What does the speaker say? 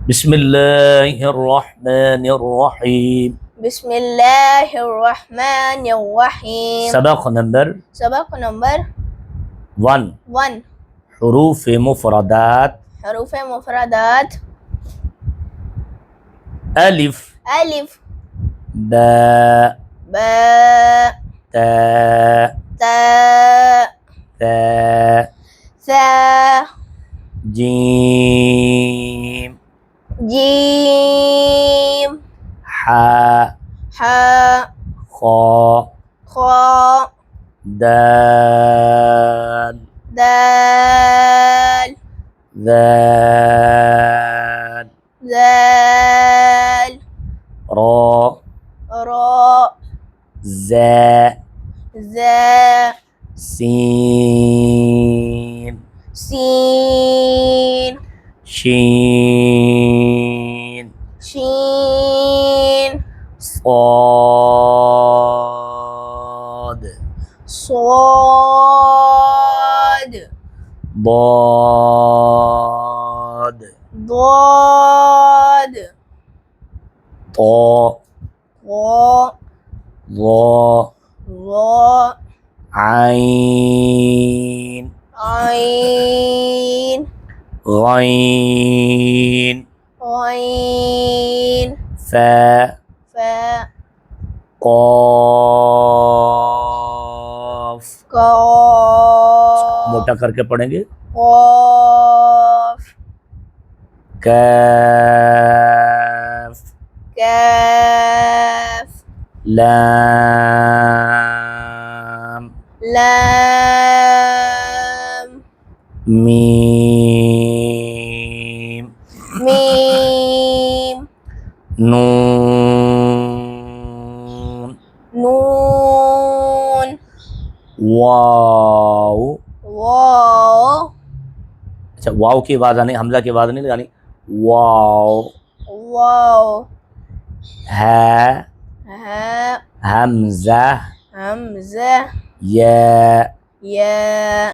بسم الله الرحمن الرحيم. بسم الله الرحمن الرحيم. सबक नंबर सबक नंबर 1 1 حروف मुफरदात हरूफ मुफरदात अलिफ अलिफ बा ब ता त ता स जीम जीम हा ह खा ख दाल दाल ذال ذال را را زا ذا سين سين شين شين صاد صاد ضاد ضاد طاء ظا ظاء ظا عين عين غين عين فاء فاء قاف قاف मोटा करके पढ़ेंगे قاف كاف كاف لام لام ميم ميم نون نون वाव واو अच्छा वाव की आवाज आनी हमजा की आवाज नहीं लगानी वाव واو है ها हमजा همزة या يا